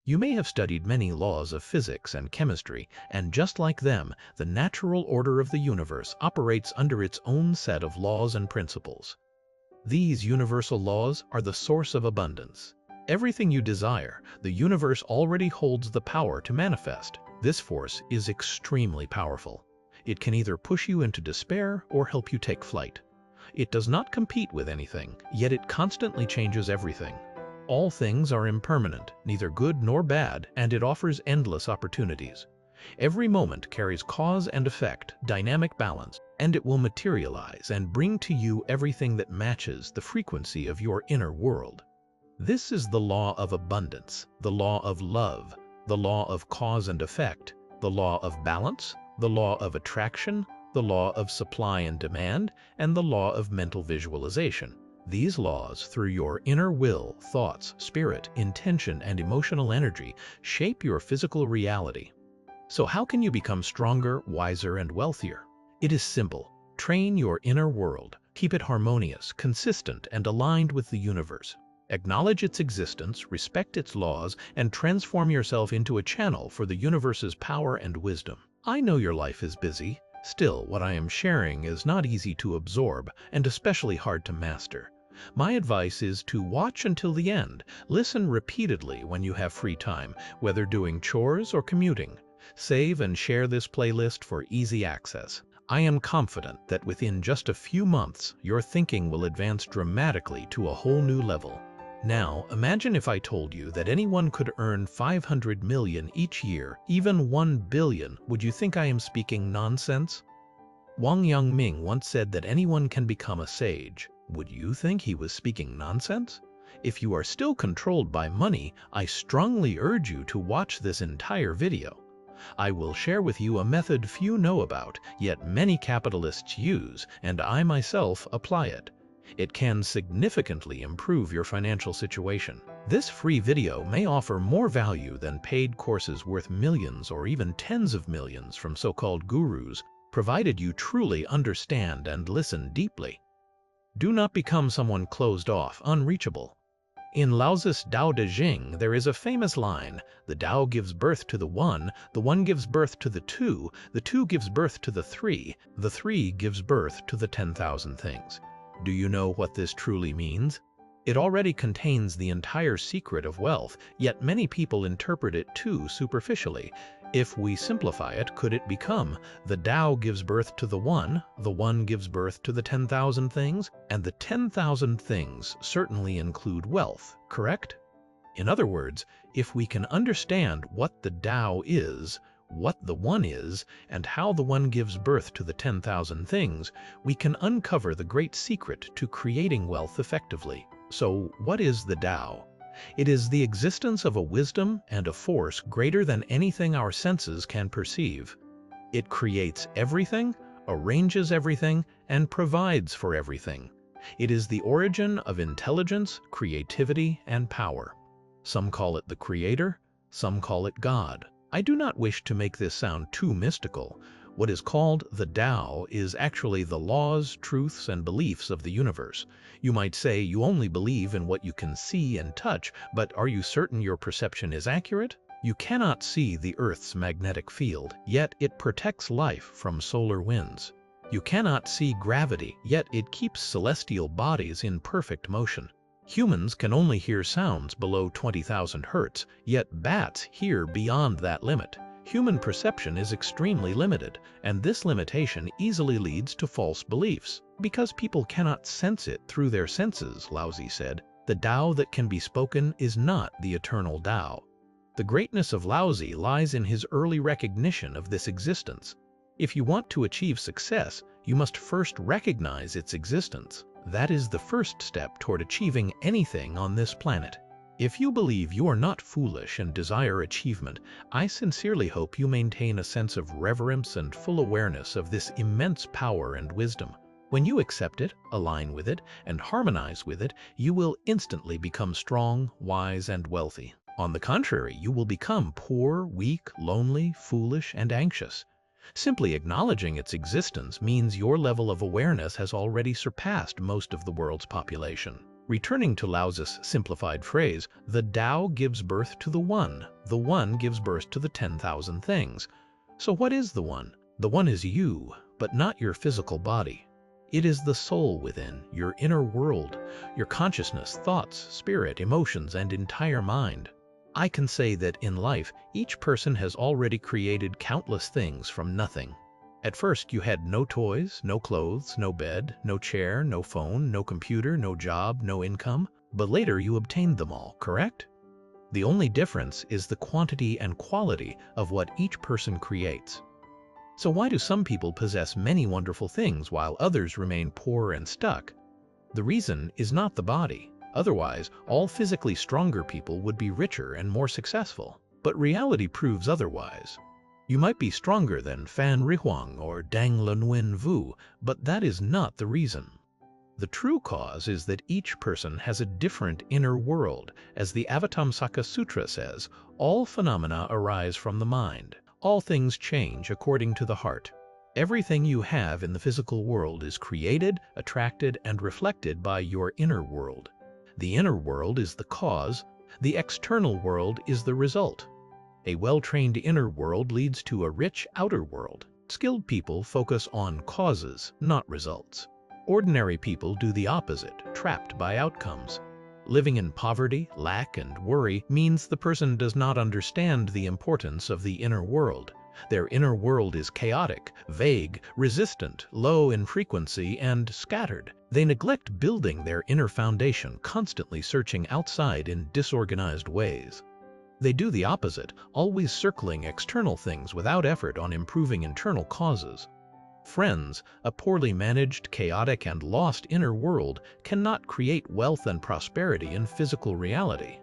You may have studied many laws of physics and chemistry, and just like them, the natural order of the universe operates under its own set of laws and principles. These universal laws are the source of abundance. Everything you desire, the universe already holds the power to manifest. This force is extremely powerful. It can either push you into despair or help you take flight. It does not compete with anything, yet it constantly changes everything. All things are impermanent, neither good nor bad, and it offers endless opportunities. Every moment carries cause and effect, dynamic balance, and it will materialize and bring to you everything that matches the frequency of your inner world. This is the law of abundance, the law of love, the law of cause and effect, the law of balance, the law of attraction, the law of supply and demand, and the law of mental visualization. These laws, through your inner will, thoughts, spirit, intention, and emotional energy, shape your physical reality. So how can you become stronger, wiser, and wealthier? It is simple. Train your inner world. Keep it harmonious, consistent, and aligned with the universe. Acknowledge its existence, respect its laws, and transform yourself into a channel for the universe's power and wisdom. I know your life is busy. Still, what I am sharing is not easy to absorb and especially hard to master. My advice is to watch until the end. Listen repeatedly when you have free time, whether doing chores or commuting. Save and share this playlist for easy access. I am confident that within just a few months, your thinking will advance dramatically to a whole new level. Now, imagine if I told you that anyone could earn 500 million each year, even 1 billion. Would you think I am speaking nonsense? Wang Yangming once said that anyone can become a sage. Would you think he was speaking nonsense? If you are still controlled by money, I strongly urge you to watch this entire video. I will share with you a method few know about, yet many capitalists use, and I myself apply it. It can significantly improve your financial situation. This free video may offer more value than paid courses worth millions or even tens of millions from so-called gurus, provided you truly understand and listen deeply. Do not become someone closed off, unreachable. In Lao Tzu's Tao Te Ching, there is a famous line, "The Tao gives birth to the one gives birth to the two gives birth to the three gives birth to the 10,000 things." Do you know what this truly means? It already contains the entire secret of wealth, yet many people interpret it too superficially. If we simplify it, could it become, the Tao gives birth to the one gives birth to the 10,000 things, and the 10,000 things certainly include wealth, correct? In other words, if we can understand what the Tao is, what the one is, and how the one gives birth to the 10,000 things, we can uncover the great secret to creating wealth effectively. So, what is the Tao? It is the existence of a wisdom and a force greater than anything our senses can perceive. It creates everything, arranges everything, and provides for everything. It is the origin of intelligence, creativity, and power. Some call it the Creator, some call it God. I do not wish to make this sound too mystical. What is called the Tao is actually the laws, truths, and beliefs of the universe. You might say you only believe in what you can see and touch, but are you certain your perception is accurate? You cannot see the Earth's magnetic field, yet it protects life from solar winds. You cannot see gravity, yet it keeps celestial bodies in perfect motion. Humans can only hear sounds below 20,000 Hz, yet bats hear beyond that limit. Human perception is extremely limited, and this limitation easily leads to false beliefs. Because people cannot sense it through their senses, Lao Tzu said, the Tao that can be spoken is not the eternal Tao. The greatness of Lao Tzu lies in his early recognition of this existence. If you want to achieve success, you must first recognize its existence. That is the first step toward achieving anything on this planet. If you believe you are not foolish and desire achievement, I sincerely hope you maintain a sense of reverence and full awareness of this immense power and wisdom. When you accept it, align with it, and harmonize with it, you will instantly become strong, wise, and wealthy. On the contrary, you will become poor, weak, lonely, foolish, and anxious. Simply acknowledging its existence means your level of awareness has already surpassed most of the world's population. Returning to Lao Tzu's simplified phrase, the Tao gives birth to the One gives birth to the 10,000 things. So what is the One? The One is you, but not your physical body. It is the soul within, your inner world, your consciousness, thoughts, spirit, emotions, and entire mind. I can say that in life, each person has already created countless things from nothing. At first, you had no toys, no clothes, no bed, no chair, no phone, no computer, no job, no income, but later you obtained them all, correct? The only difference is the quantity and quality of what each person creates. So why do some people possess many wonderful things while others remain poor and stuck? The reason is not the body. Otherwise, all physically stronger people would be richer and more successful. But reality proves otherwise. You might be stronger than Fan Rihuang or Dang Lunwen Vu, but that is not the reason. The true cause is that each person has a different inner world. As the Avatamsaka Sutra says, all phenomena arise from the mind. All things change according to the heart. Everything you have in the physical world is created, attracted, and reflected by your inner world. The inner world is the cause, the external world is the result. A well-trained inner world leads to a rich outer world. Skilled people focus on causes, not results. Ordinary people do the opposite, trapped by outcomes. Living in poverty, lack, and worry means the person does not understand the importance of the inner world. Their inner world is chaotic, vague, resistant, low in frequency, and scattered. They neglect building their inner foundation, constantly searching outside in disorganized ways. They do the opposite, always circling external things without effort on improving internal causes. Friends, a poorly managed, chaotic, and lost inner world cannot create wealth and prosperity in physical reality.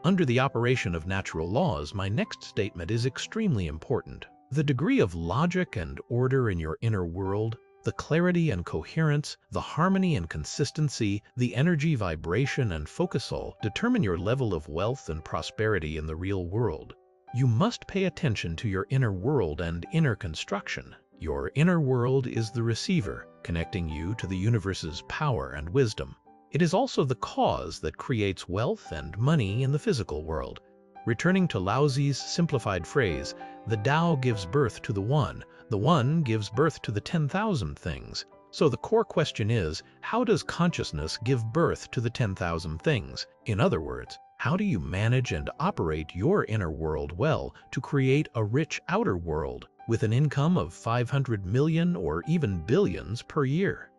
Under the operation of natural laws, my next statement is extremely important. The degree of logic and order in your inner world, the clarity and coherence, the harmony and consistency, the energy, vibration, and focus all determine your level of wealth and prosperity in the real world. You must pay attention to your inner world and inner construction. Your inner world is the receiver, connecting you to the universe's power and wisdom. It is also the cause that creates wealth and money in the physical world. Returning to Lao Tzu's simplified phrase, the Tao gives birth to the One gives birth to the 10,000 things. So the core question is, how does consciousness give birth to the 10,000 things? In other words, how do you manage and operate your inner world well to create a rich outer world with an income of 500 million or even billions per year?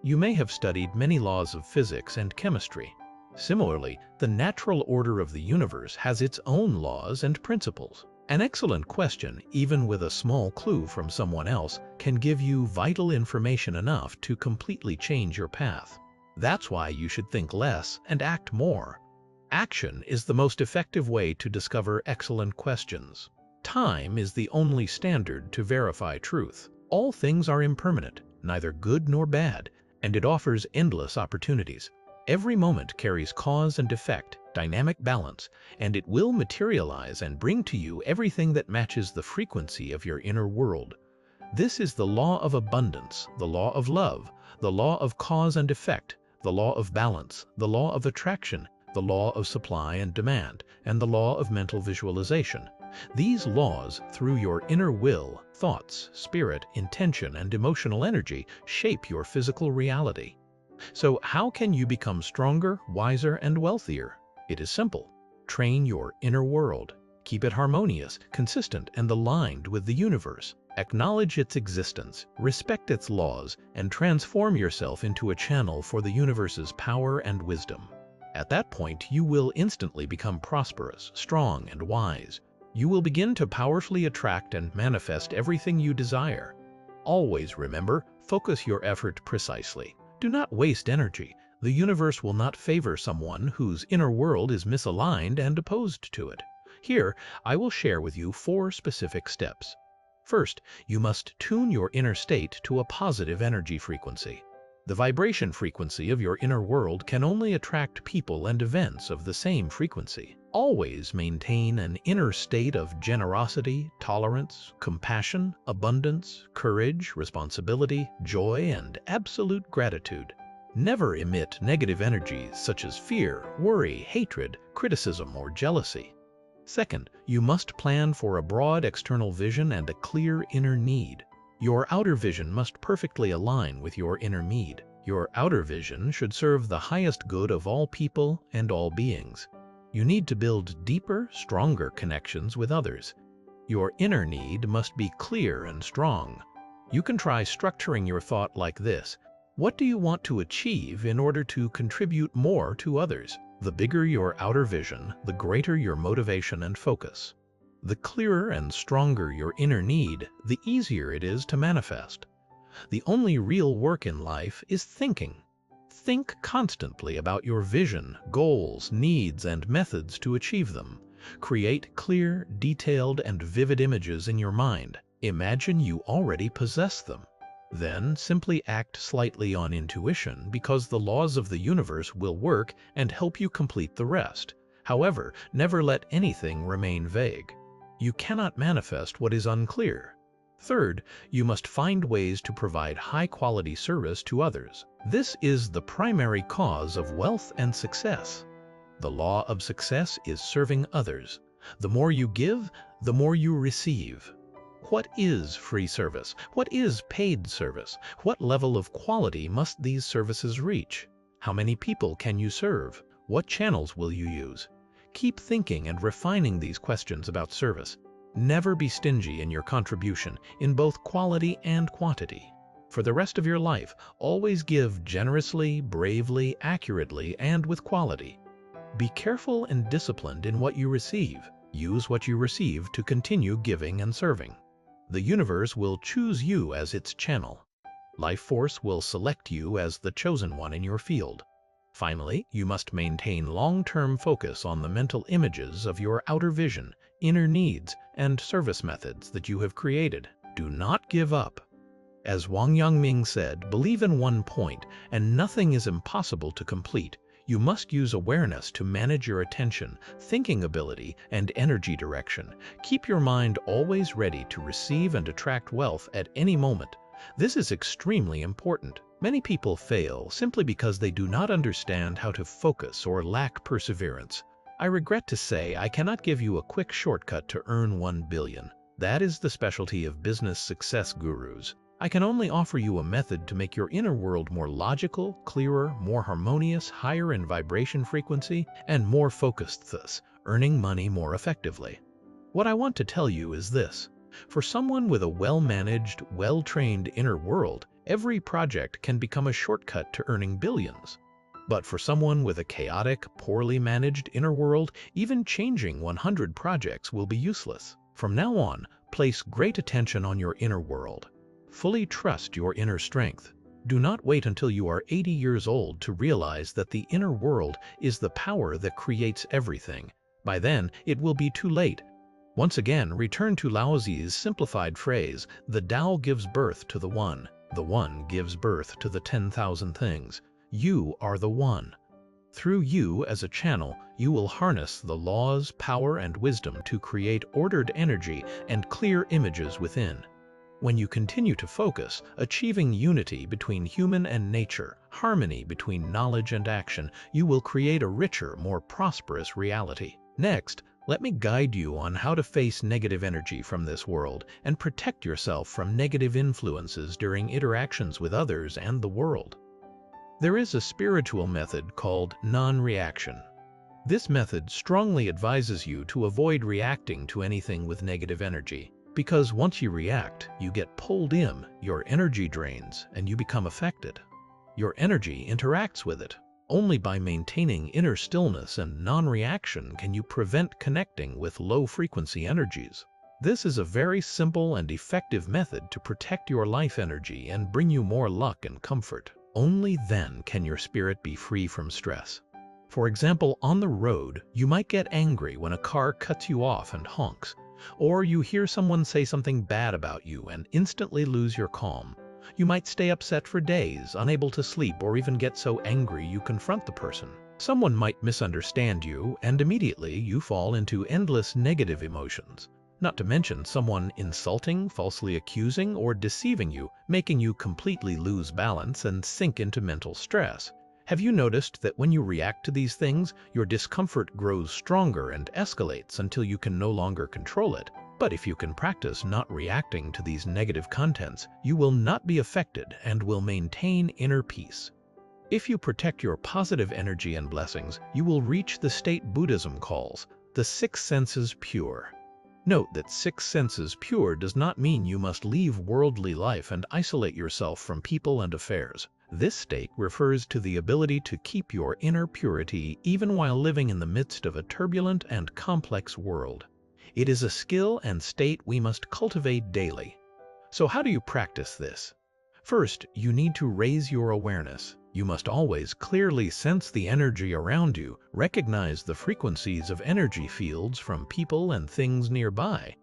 You may have studied many laws of physics and chemistry. Similarly, the natural order of the universe has its own laws and principles. An excellent question, even with a small clue from someone else, can give you vital information enough to completely change your path. That's why you should think less and act more. Action is the most effective way to discover excellent questions. Time is the only standard to verify truth. All things are impermanent, neither good nor bad, and it offers endless opportunities. Every moment carries cause and effect, dynamic balance, and it will materialize and bring to you everything that matches the frequency of your inner world. This is the law of abundance, the law of love, the law of cause and effect, the law of balance, the law of attraction, the law of supply and demand, and the law of mental visualization. These laws, through your inner will, thoughts, spirit, intention, and emotional energy, shape your physical reality. So how can you become stronger, wiser, and wealthier? It is simple. Train your inner world. Keep it harmonious, consistent, and aligned with the universe. Acknowledge its existence, respect its laws, and transform yourself into a channel for the universe's power and wisdom. At that point, you will instantly become prosperous, strong, and wise. You will begin to powerfully attract and manifest everything you desire. Always remember, focus your effort precisely. Do not waste energy. The universe will not favor someone whose inner world is misaligned and opposed to it. Here, I will share with you 4 specific steps. First, you must tune your inner state to a positive energy frequency. The vibration frequency of your inner world can only attract people and events of the same frequency. Always maintain an inner state of generosity, tolerance, compassion, abundance, courage, responsibility, joy, and absolute gratitude. Never emit negative energies such as fear, worry, hatred, criticism, or jealousy. Second, you must plan for a broad external vision and a clear inner need. Your outer vision must perfectly align with your inner need. Your outer vision should serve the highest good of all people and all beings. You need to build deeper, stronger connections with others. Your inner need must be clear and strong. You can try structuring your thought like this. What do you want to achieve in order to contribute more to others? The bigger your outer vision, the greater your motivation and focus. The clearer and stronger your inner need, the easier it is to manifest. The only real work in life is thinking. Think constantly about your vision, goals, needs, and methods to achieve them. Create clear, detailed, and vivid images in your mind. Imagine you already possess them. Then simply act slightly on intuition because the laws of the universe will work and help you complete the rest. However, never let anything remain vague. You cannot manifest what is unclear. Third, you must find ways to provide high-quality service to others. This is the primary cause of wealth and success. The law of success is serving others. The more you give, the more you receive. What is free service? What is paid service? What level of quality must these services reach? How many people can you serve? What channels will you use? Keep thinking and refining these questions about service. Never be stingy in your contribution in both quality and quantity. For the rest of your life, always give generously, bravely, accurately, and with quality. Be careful and disciplined in what you receive. Use what you receive to continue giving and serving. The universe will choose you as its channel. Life force will select you as the chosen one in your field. Finally, you must maintain long-term focus on the mental images of your outer vision, inner needs, and service methods that you have created. Do not give up. As Wang Yangming said, believe in one point, and nothing is impossible to complete. You must use awareness to manage your attention, thinking ability, and energy direction. Keep your mind always ready to receive and attract wealth at any moment. This is extremely important. Many people fail simply because they do not understand how to focus or lack perseverance. I regret to say I cannot give you a quick shortcut to earn 1 billion. That is the specialty of business success gurus. I can only offer you a method to make your inner world more logical, clearer, more harmonious, higher in vibration frequency, and more focused, thus earning money more effectively. What I want to tell you is this. For someone with a well-managed, well-trained inner world, every project can become a shortcut to earning billions. But for someone with a chaotic, poorly managed inner world, even changing 100 projects will be useless. From now on, place great attention on your inner world. Fully trust your inner strength. Do not wait until you are 80 years old to realize that the inner world is the power that creates everything. By then, it will be too late. Once again, return to Lao Tzu's simplified phrase, the Tao gives birth to the One gives birth to the 10,000 things. You are the One. Through you as a channel, you will harness the laws, power, and wisdom to create ordered energy and clear images within. When you continue to focus, achieving unity between human and nature, harmony between knowledge and action, you will create a richer, more prosperous reality. Next, let me guide you on how to face negative energy from this world and protect yourself from negative influences during interactions with others and the world. There is a spiritual method called non-reaction. This method strongly advises you to avoid reacting to anything with negative energy, because once you react, you get pulled in, your energy drains, and you become affected. Your energy interacts with it. Only by maintaining inner stillness and non-reaction can you prevent connecting with low-frequency energies. This is a very simple and effective method to protect your life energy and bring you more luck and comfort. Only then can your spirit be free from stress. For example, on the road, you might get angry when a car cuts you off and honks, or you hear someone say something bad about you and instantly lose your calm. You might stay upset for days, unable to sleep, or even get so angry you confront the person. Someone might misunderstand you, and immediately you fall into endless negative emotions. not to mention someone insulting, falsely accusing, or deceiving you, making you completely lose balance and sink into mental stress. Have you noticed that when you react to these things, your discomfort grows stronger and escalates until you can no longer control it? But if you can practice not reacting to these negative contents, you will not be affected and will maintain inner peace. If you protect your positive energy and blessings, you will reach the state Buddhism calls the six senses pure. Note that six senses pure does not mean you must leave worldly life and isolate yourself from people and affairs. This state refers to the ability to keep your inner purity even while living in the midst of a turbulent and complex world. It is a skill and state we must cultivate daily. So how do you practice this? First, you need to raise your awareness. You must always clearly sense the energy around you, recognize the frequencies of energy fields from people and things nearby.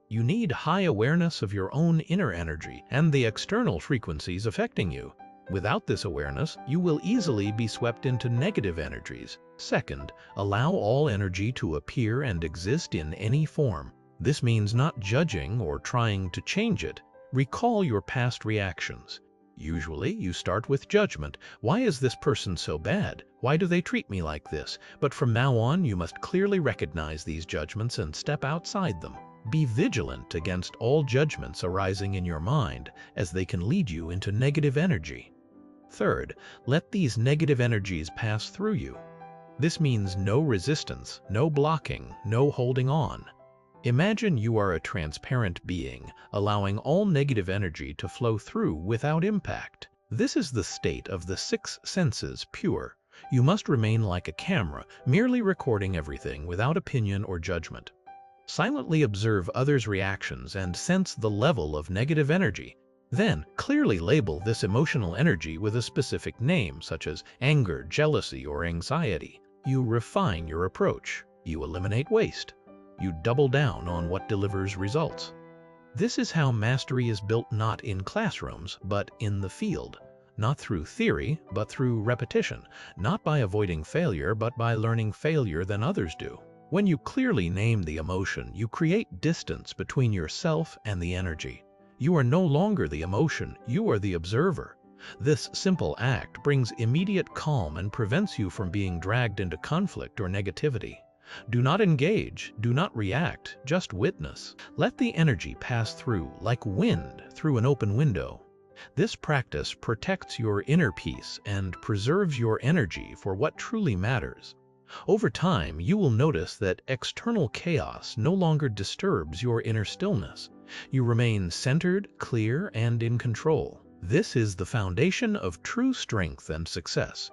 You need high awareness of your own inner energy and the external frequencies affecting you. Without this awareness, you will easily be swept into negative energies. Second, allow all energy to appear and exist in any form. This means not judging or trying to change it. Recall your past reactions. Usually, you start with judgment. Why is this person so bad? Why do they treat me like this? But from now on, you must clearly recognize these judgments and step outside them. Be vigilant against all judgments arising in your mind, as they can lead you into negative energy. Third, let these negative energies pass through you. This means no resistance, no blocking, no holding on. Imagine you are a transparent being, allowing all negative energy to flow through without impact. This is the state of the six senses pure. You must remain like a camera, merely recording everything without opinion or judgment. Silently observe others' reactions and sense the level of negative energy. Then, clearly label this emotional energy with a specific name, such as anger, jealousy, or anxiety. You refine your approach. You eliminate waste. You double down on what delivers results. This is how mastery is built, not in classrooms, but in the field. Not through theory, but through repetition. Not by avoiding failure, but by learning failure than others do. When you clearly name the emotion, you create distance between yourself and the energy. You are no longer the emotion, you are the observer. This simple act brings immediate calm and prevents you from being dragged into conflict or negativity. Do not engage, do not react, just witness. Let the energy pass through like wind through an open window. This practice protects your inner peace and preserves your energy for what truly matters. Over time, you will notice that external chaos no longer disturbs your inner stillness. You remain centered, clear, and in control. This is the foundation of true strength and success.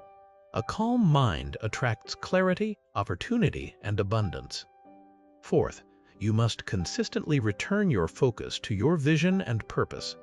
A calm mind attracts clarity, opportunity, and abundance. Fourth, you must consistently return your focus to your vision and purpose.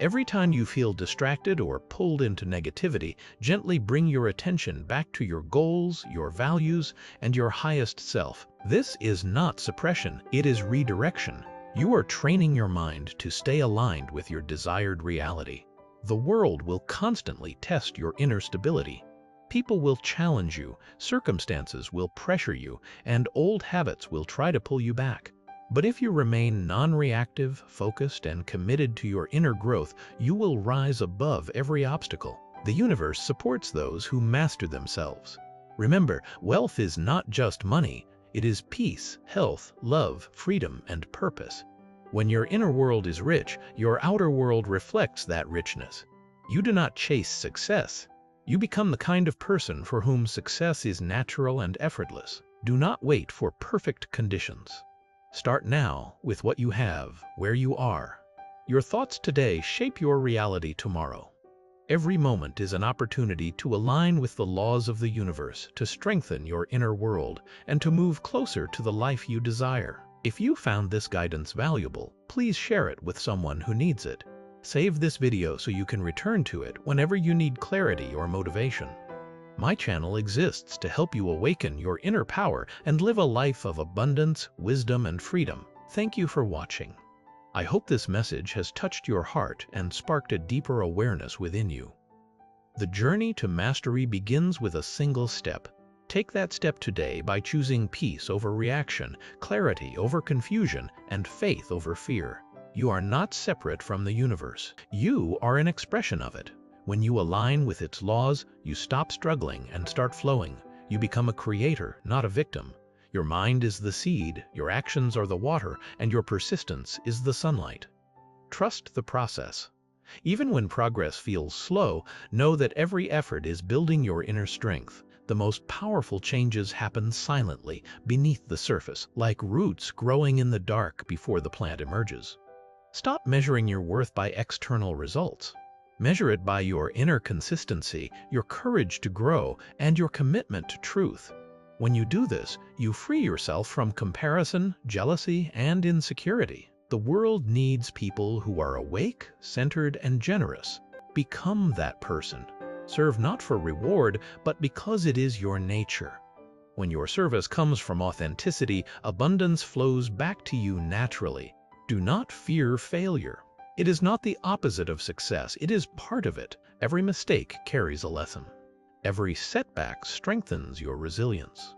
Every time you feel distracted or pulled into negativity, gently bring your attention back to your goals, your values, and your highest self. This is not suppression, it is redirection. You are training your mind to stay aligned with your desired reality. The world will constantly test your inner stability. People will challenge you, circumstances will pressure you, and old habits will try to pull you back. But if you remain non-reactive, focused, and committed to your inner growth, you will rise above every obstacle. The universe supports those who master themselves. Remember, wealth is not just money, it is peace, health, love, freedom, and purpose. When your inner world is rich, your outer world reflects that richness. You do not chase success. You become the kind of person for whom success is natural and effortless. Do not wait for perfect conditions. Start now with what you have, where you are. Your thoughts today shape your reality tomorrow. Every moment is an opportunity to align with the laws of the universe, to strengthen your inner world, and to move closer to the life you desire. If you found this guidance valuable, please share it with someone who needs it. Save this video so you can return to it whenever you need clarity or motivation. My channel exists to help you awaken your inner power and live a life of abundance, wisdom, and freedom. Thank you for watching. I hope this message has touched your heart and sparked a deeper awareness within you. The journey to mastery begins with a single step. Take that step today by choosing peace over reaction, clarity over confusion, and faith over fear. You are not separate from the universe. You are an expression of it. When you align with its laws, you stop struggling and start flowing. You become a creator, not a victim. Your mind is the seed, your actions are the water, and your persistence is the sunlight. Trust the process. Even when progress feels slow, know that every effort is building your inner strength. The most powerful changes happen silently, beneath the surface, like roots growing in the dark before the plant emerges. Stop measuring your worth by external results. Measure it by your inner consistency, your courage to grow, and your commitment to truth. When you do this, you free yourself from comparison, jealousy, and insecurity. The world needs people who are awake, centered, and generous. Become that person. Serve not for reward, but because it is your nature. When your service comes from authenticity, abundance flows back to you naturally. Do not fear failure. It is not the opposite of success, it is part of it. Every mistake carries a lesson. Every setback strengthens your resilience.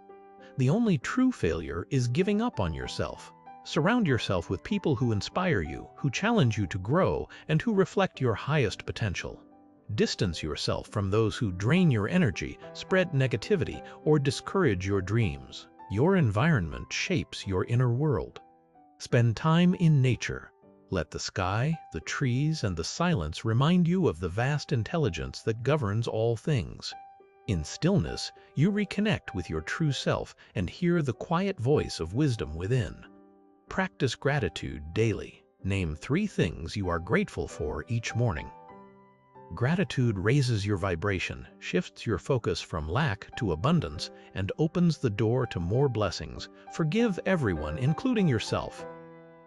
The only true failure is giving up on yourself. Surround yourself with people who inspire you, who challenge you to grow, and who reflect your highest potential. Distance yourself from those who drain your energy, spread negativity, or discourage your dreams. Your environment shapes your inner world. Spend time in nature. Let the sky, the trees, and the silence remind you of the vast intelligence that governs all things. In stillness, you reconnect with your true self and hear the quiet voice of wisdom within. Practice gratitude daily. Name 3 things you are grateful for each morning. Gratitude raises your vibration, shifts your focus from lack to abundance, and opens the door to more blessings. Forgive everyone, including yourself.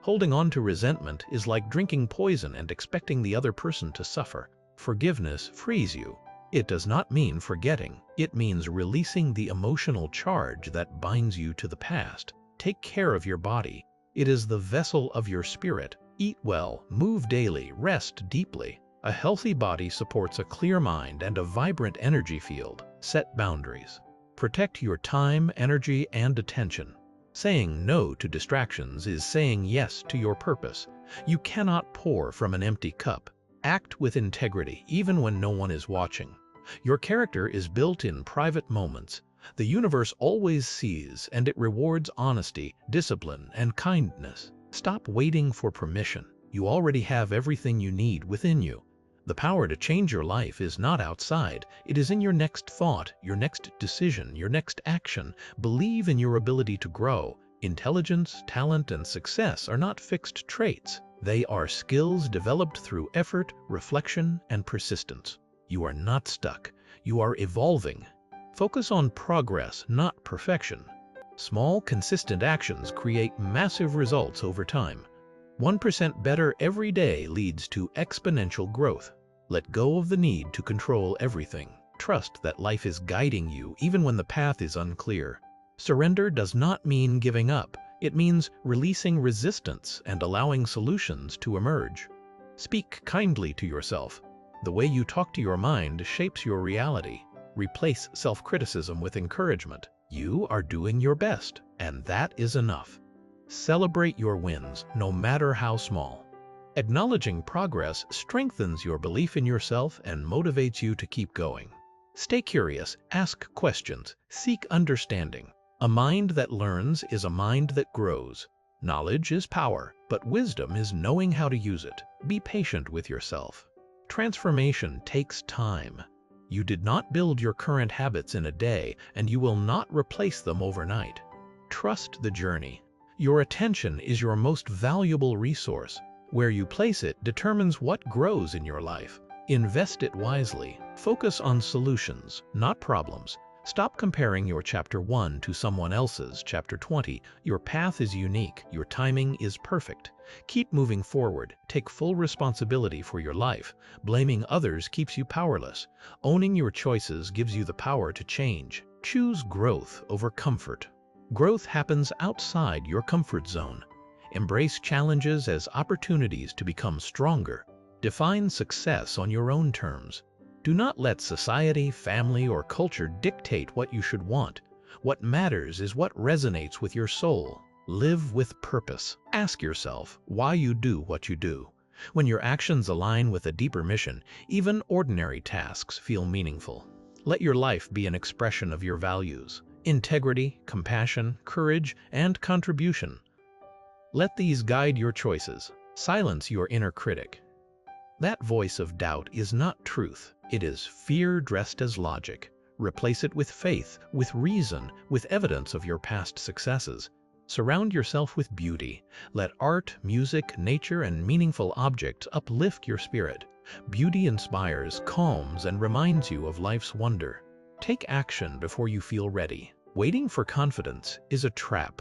Holding on to resentment is like drinking poison and expecting the other person to suffer. Forgiveness frees you. It does not mean forgetting. It means releasing the emotional charge that binds you to the past. Take care of your body. It is the vessel of your spirit. Eat well, move daily, rest deeply. A healthy body supports a clear mind and a vibrant energy field. Set boundaries. Protect your time, energy, and attention. Saying no to distractions is saying yes to your purpose. You cannot pour from an empty cup. Act with integrity even when no one is watching. Your character is built in private moments. The universe always sees, and it rewards honesty, discipline, and kindness. Stop waiting for permission. You already have everything you need within you. The power to change your life is not outside. It is in your next thought, your next decision, your next action. Believe in your ability to grow. Intelligence, talent, and success are not fixed traits. They are skills developed through effort, reflection, and persistence. You are not stuck. You are evolving. Focus on progress, not perfection. Small, consistent actions create massive results over time. 1% better every day leads to exponential growth. Let go of the need to control everything. Trust that life is guiding you even when the path is unclear. Surrender does not mean giving up. It means releasing resistance and allowing solutions to emerge. Speak kindly to yourself. The way you talk to your mind shapes your reality. Replace self-criticism with encouragement. You are doing your best, and that is enough. Celebrate your wins, no matter how small. Acknowledging progress strengthens your belief in yourself and motivates you to keep going. Stay curious, ask questions, seek understanding. A mind that learns is a mind that grows. Knowledge is power, but wisdom is knowing how to use it. Be patient with yourself. Transformation takes time. You did not build your current habits in a day, and you will not replace them overnight. Trust the journey. Your attention is your most valuable resource. Where you place it determines what grows in your life. Invest it wisely. Focus on solutions, not problems. Stop comparing your chapter 1 to someone else's chapter 20. Your path is unique. Your timing is perfect. Keep moving forward. Take full responsibility for your life. Blaming others keeps you powerless. Owning your choices gives you the power to change. Choose growth over comfort. Growth happens outside your comfort zone. Embrace challenges as opportunities to become stronger. Define success on your own terms. Do not let society, family, or culture dictate what you should want. What matters is what resonates with your soul. Live with purpose. Ask yourself why you do what you do. When your actions align with a deeper mission, even ordinary tasks feel meaningful. Let your life be an expression of your values: integrity, compassion, courage, and contribution. Let these guide your choices. Silence your inner critic. That voice of doubt is not truth. It is fear dressed as logic. Replace it with faith, with reason, with evidence of your past successes. Surround yourself with beauty. Let art, music, nature, and meaningful objects uplift your spirit. Beauty inspires, calms, and reminds you of life's wonder. Take action before you feel ready. Waiting for confidence is a trap.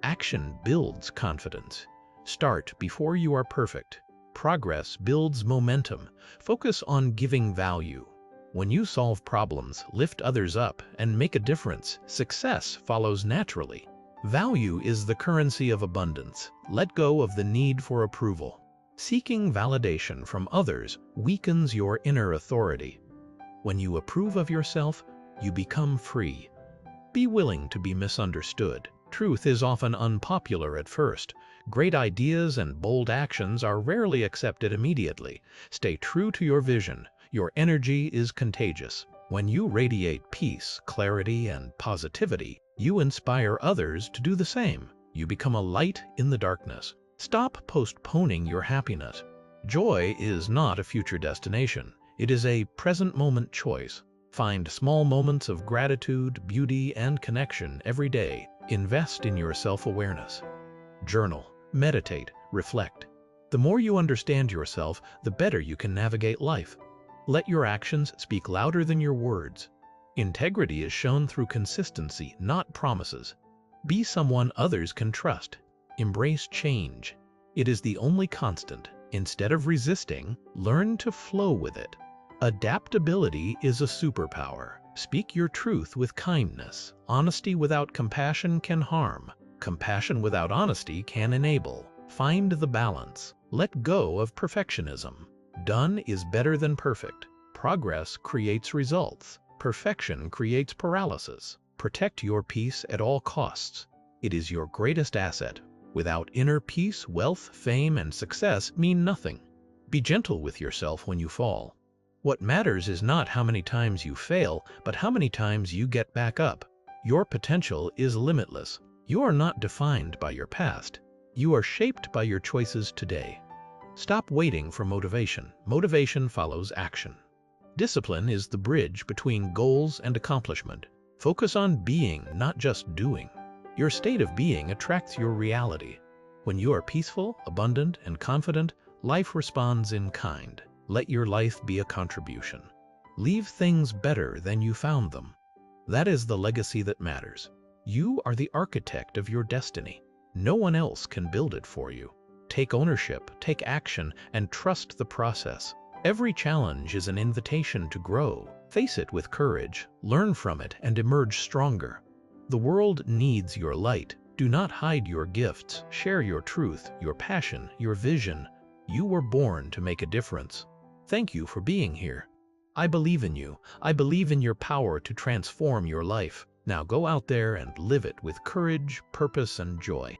Action builds confidence. Start before you are perfect. Progress builds momentum. Focus on giving value. When you solve problems, lift others up, and make a difference, success follows naturally. Value is the currency of abundance. Let go of the need for approval. Seeking validation from others weakens your inner authority. When you approve of yourself, you become free. Be willing to be misunderstood. Truth is often unpopular at first. Great ideas and bold actions are rarely accepted immediately. Stay true to your vision. Your energy is contagious. When you radiate peace, clarity, and positivity, you inspire others to do the same. You become a light in the darkness. Stop postponing your happiness. Joy is not a future destination. It is a present moment choice. Find small moments of gratitude, beauty, and connection every day. Invest in your self-awareness. Journal, meditate, reflect. The more you understand yourself, the better you can navigate life. Let your actions speak louder than your words. Integrity is shown through consistency, not promises. Be someone others can trust. Embrace change. It is the only constant. Instead of resisting, learn to flow with it. Adaptability is a superpower. Speak your truth with kindness. Honesty without compassion can harm. Compassion without honesty can enable. Find the balance. Let go of perfectionism. Done is better than perfect. Progress creates results. Perfection creates paralysis. Protect your peace at all costs. It is your greatest asset. Without inner peace, wealth, fame, and success mean nothing. Be gentle with yourself when you fall. What matters is not how many times you fail, but how many times you get back up. Your potential is limitless. You are not defined by your past. You are shaped by your choices today. Stop waiting for motivation. Motivation follows action. Discipline is the bridge between goals and accomplishment. Focus on being, not just doing. Your state of being attracts your reality. When you are peaceful, abundant, and confident, life responds in kind. Let your life be a contribution. Leave things better than you found them. That is the legacy that matters. You are the architect of your destiny. No one else can build it for you. Take ownership, take action, and trust the process. Every challenge is an invitation to grow. Face it with courage, learn from it, and emerge stronger. The world needs your light. Do not hide your gifts. Share your truth, your passion, your vision. You were born to make a difference. Thank you for being here. I believe in you. I believe in your power to transform your life. Now go out there and live it with courage, purpose, and joy.